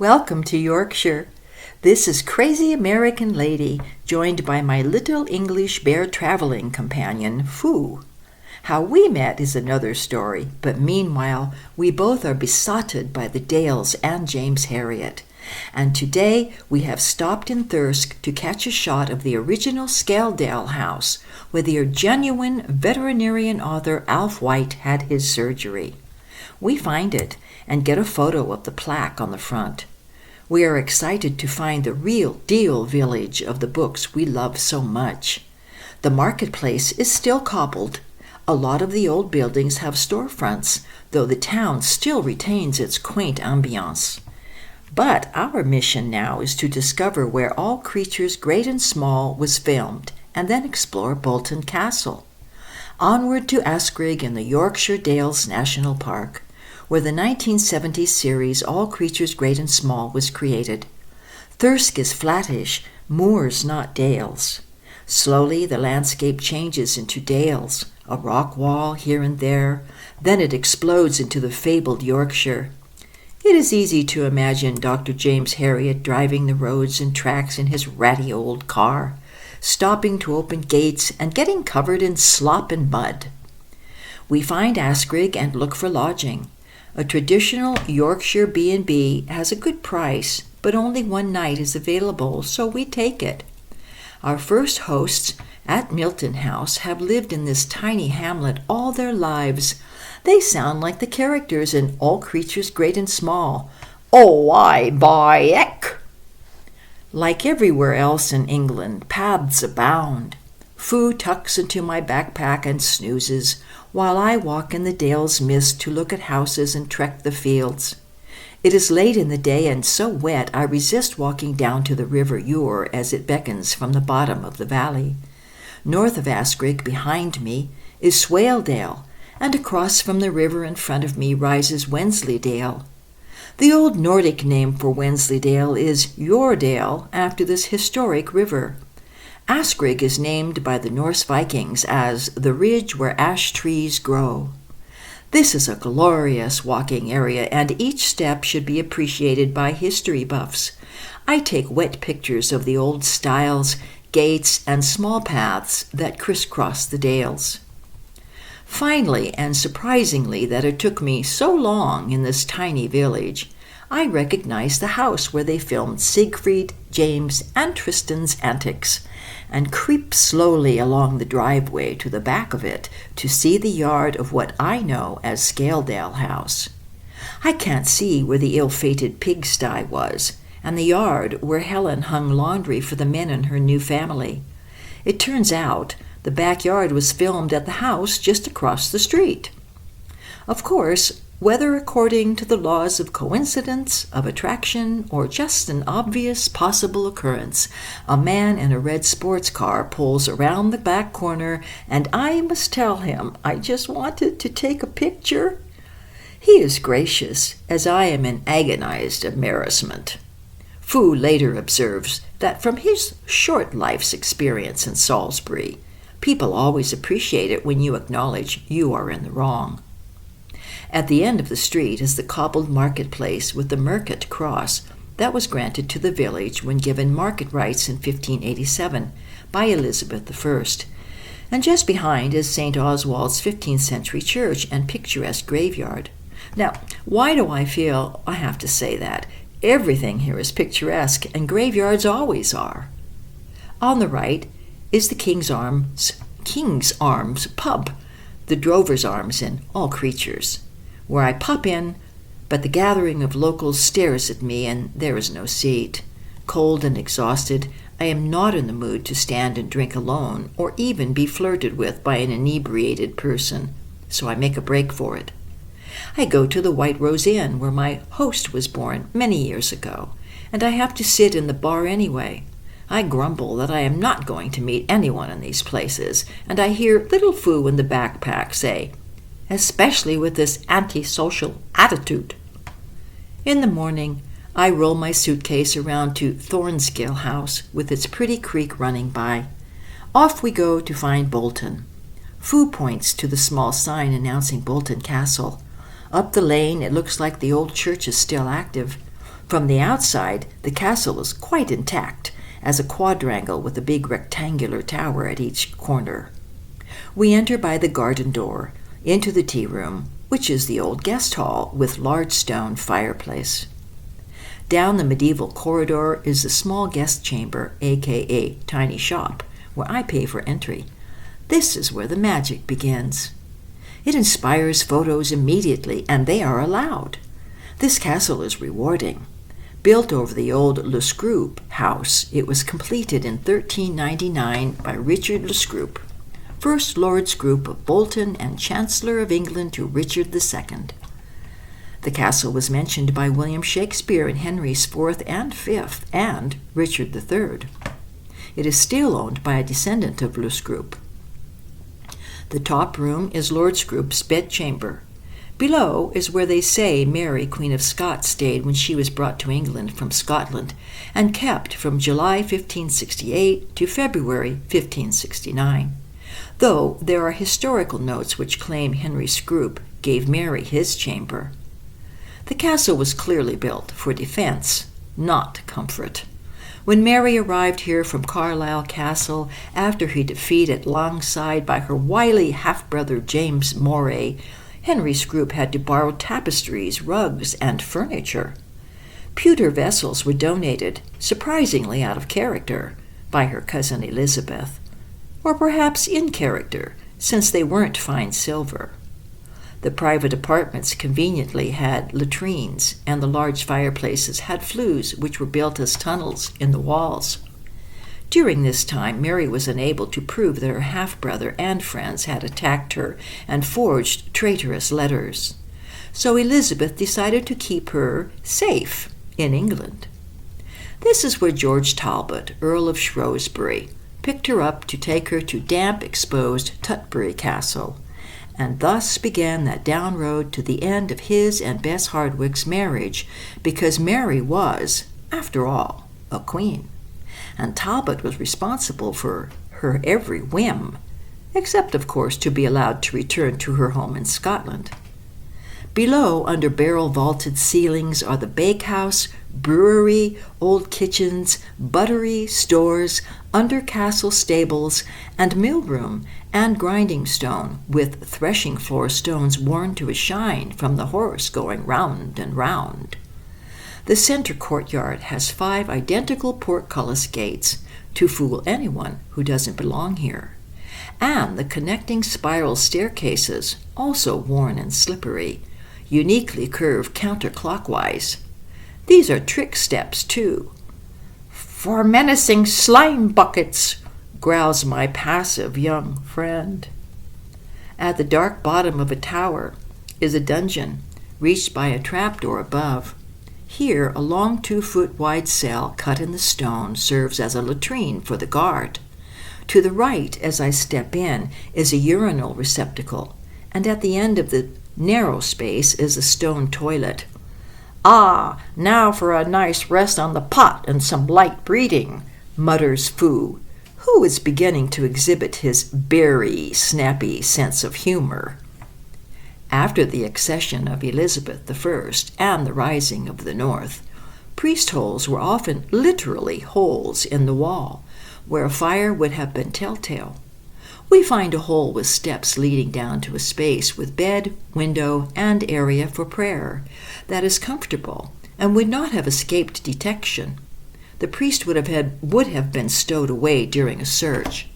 Welcome to Yorkshire. This is Crazy American Lady, joined by my little English bear traveling companion, Fooh. How we met is another story, but meanwhile, we both are besotted by the Dales and James Herriot. And today we have stopped in Thirsk to catch a shot of the original Scaledale house, where the genuine veterinarian author Alf White had his surgery. We find it and get a photo of the plaque on the front. We are excited to find the real deal village of the books we love so much. The marketplace is still cobbled. A lot of the old buildings have storefronts, though the town still retains its quaint ambiance. But our mission now is to discover where All Creatures Great and Small was filmed, and then explore Bolton Castle. Onward to Askrigg in the Yorkshire Dales National Park, where the 1970s series All Creatures Great and Small was created. Thirsk is flattish, moors not dales. Slowly the landscape changes into dales, a rock wall here and there, then it explodes into the fabled Yorkshire. It is easy to imagine Dr. James Herriot driving the roads and tracks in his ratty old car, stopping to open gates and getting covered in slop and mud. We find Askrigg and look for lodging. A traditional Yorkshire B&B has a good price, but only one night is available, so we take it. Our first hosts at Milton House have lived in this tiny hamlet all their lives. They sound like the characters in All Creatures Great and Small. Oh, I buy eck! Like everywhere else in England, paths abound. Fooh tucks into my backpack and snoozes, while I walk in the Dales mist to look at houses and trek the fields. It is late in the day and so wet I resist walking down to the River Ure as it beckons from the bottom of the valley. North of Askrigg, behind me, is Swaledale, and across from the river in front of me rises Wensleydale. The old Nordic name for Wensleydale is Yoredale, after this historic river. Askrigg is named by the Norse Vikings as the ridge where ash trees grow. This is a glorious walking area, and each step should be appreciated by history buffs. I take wet pictures of the old stiles, gates, and small paths that crisscross the dales. Finally, and surprisingly that it took me so long in this tiny village, I recognize the house where they filmed Siegfried, James, and Tristan's antics, and creep slowly along the driveway to the back of it to see the yard of what I know as Scaledale House. I can't see where the ill-fated pigsty was, and the yard where Helen hung laundry for the men in her new family. It turns out the backyard was filmed at the house just across the street. Of course, whether according to the laws of coincidence, of attraction, or just an obvious possible occurrence, a man in a red sports car pulls around the back corner, and I must tell him I just wanted to take a picture. He is gracious, as I am in agonized embarrassment. Fooh later observes that from his short life's experience in Salisbury, people always appreciate it when you acknowledge you are in the wrong. At the end of the street is the cobbled marketplace with the Mercat cross that was granted to the village when given market rights in 1587 by Elizabeth I. And just behind is St. Oswald's 15th century church and picturesque graveyard. Now, why do I feel I have to say that? Everything here is picturesque, and graveyards always are. On the right is the King's Arms pub, the Drover's Arms in All Creatures, where I pop in, but the gathering of locals stares at me and there is no seat. Cold and exhausted, I am not in the mood to stand and drink alone or even be flirted with by an inebriated person, so I make a break for it. I go to the White Rose Inn, where my host was born many years ago, and I have to sit in the bar anyway. I grumble that I am not going to meet anyone in these places, and I hear little Fooh in the backpack say, especially with this antisocial attitude. In the morning, I roll my suitcase around to Thornskill House with its pretty creek running by. Off we go to find Bolton. Fooh points to the small sign announcing Bolton Castle. Up the lane, it looks like the old church is still active. From the outside, the castle is quite intact, as a quadrangle with a big rectangular tower at each corner. We enter by the garden door, into the tea room, which is the old guest hall with large stone fireplace. Down the medieval corridor is the small guest chamber, aka tiny shop, where I pay for entry. This is where the magic begins. It inspires photos immediately, and they are allowed. This castle is rewarding. Built over the old Le Scroop house, it was completed in 1399 by Richard Le Scroop, first Lord Scroop of Bolton and Chancellor of England to Richard II. The castle was mentioned by William Shakespeare in Henry's IV and V and Richard III. It is still owned by a descendant of Le Scroop. The top room is Lord Scroop's bedchamber. Below is where they say Mary, Queen of Scots, stayed when she was brought to England from Scotland and kept from July 1568 to February 1569, though there are historical notes which claim Henry Scroop gave Mary his chamber. The castle was clearly built for defense, not comfort. When Mary arrived here from Carlisle Castle after her defeat at Longside by her wily half-brother James Moray, Henry Scroop had to borrow tapestries, rugs, and furniture. Pewter vessels were donated, surprisingly out of character, by her cousin Elizabeth, or perhaps in character, since they weren't fine silver. The private apartments conveniently had latrines, and the large fireplaces had flues which were built as tunnels in the walls. During this time, Mary was unable to prove that her half-brother and friends had attacked her and forged traitorous letters. So Elizabeth decided to keep her safe in England. This is where George Talbot, Earl of Shrewsbury, picked her up to take her to damp, exposed Tutbury Castle, and thus began that down road to the end of his and Bess Hardwicke's marriage, because Mary was, after all, a queen, and Talbot was responsible for her every whim, except, of course, to be allowed to return to her home in Scotland. Below, under barrel-vaulted ceilings, are the bakehouse, brewery, old kitchens, buttery, stores, under-castle stables, and mill-room and grinding stone, with threshing-floor stones worn to a shine from the horse going round and round. The center courtyard has 5 identical portcullis gates to fool anyone who doesn't belong here, and the connecting spiral staircases, also worn and slippery, uniquely curve counterclockwise. These are trick steps, too. "For menacing slime buckets," growls my passive young friend. At the dark bottom of a tower is a dungeon, reached by a trapdoor above. Here, a long 2-foot wide cell cut in the stone serves as a latrine for the guard. To the right, as I step in, is a urinal receptacle, and at the end of the narrow space is a stone toilet. "Ah, now for a nice rest on the pot and some light breathing," mutters Fooh, who is beginning to exhibit his very snappy sense of humor. After the accession of Elizabeth I and the rising of the North, priest holes were often literally holes in the wall, where a fire would have been telltale. We find a hole with steps leading down to a space with bed, window, and area for prayer that is comfortable and would not have escaped detection. The priest would have been stowed away during a search.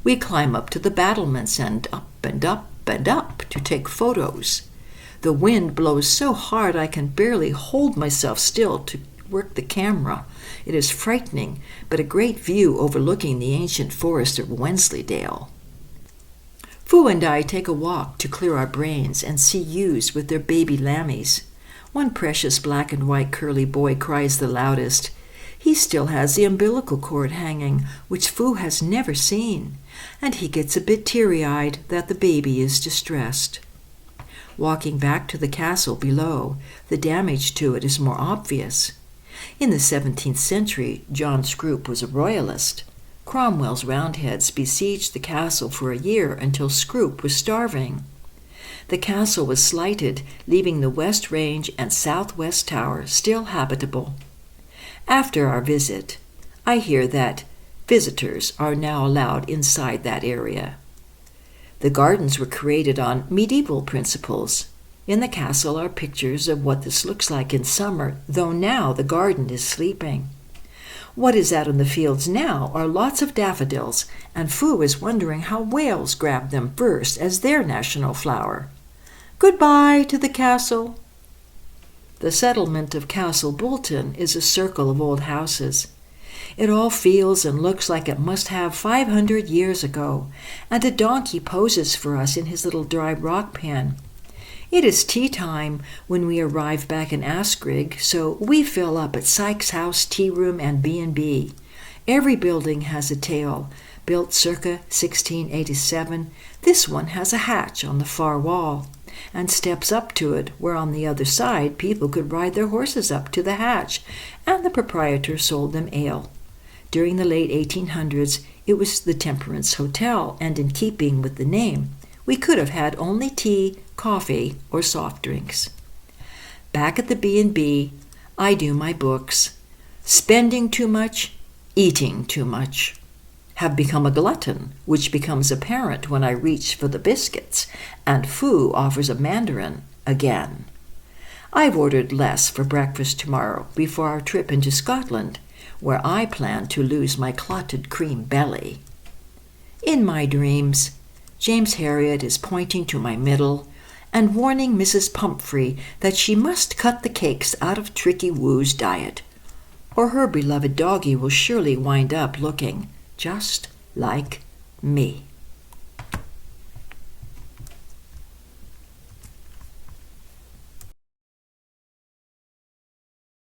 We climb up to the battlements and up and up and up to take photos. The wind blows so hard I can barely hold myself still to work the camera. It is frightening, but a great view overlooking the ancient forest of Wensleydale. Fooh and I take a walk to clear our brains and see ewes with their baby lammies. One precious black and white curly boy cries the loudest. He still has the umbilical cord hanging, which Fooh has never seen, and he gets a bit teary-eyed that the baby is distressed. Walking back to the castle below, the damage to it is more obvious. In the 17th century, John Scroop was a royalist. Cromwell's Roundheads besieged the castle for a year until Scroop was starving. The castle was slighted, leaving the West Range and Southwest Tower still habitable. After our visit, I hear that visitors are now allowed inside that area. The gardens were created on medieval principles. In the castle are pictures of what this looks like in summer, though now the garden is sleeping. What is out in the fields now are lots of daffodils, and Fooh is wondering how whales grabbed them first as their national flower. Goodbye to the castle. The settlement of Castle Bolton is a circle of old houses. It all feels and looks like it must have 500 years ago, and a donkey poses for us in his little dry rock pen. It is tea time when we arrive back in Askrigg, so we fill up at Sykes' House Tea Room and B&B. Every building has a tale. Built circa 1687, this one has a hatch on the far wall, and steps up to it, where on the other side people could ride their horses up to the hatch, and the proprietor sold them ale. During the late 1800s, it was the Temperance Hotel, and in keeping with the name, we could have had only tea, coffee, or soft drinks. Back at the B&B, I do my books. Spending too much, eating too much. Have become a glutton, which becomes apparent when I reach for the biscuits, and Fooh offers a mandarin again. I've ordered less for breakfast tomorrow before our trip into Scotland, where I plan to lose my clotted cream belly. In my dreams, James Harriet is pointing to my middle and warning Mrs. Pumphrey that she must cut the cakes out of Tricky Woo's diet, or her beloved doggie will surely wind up looking just like me.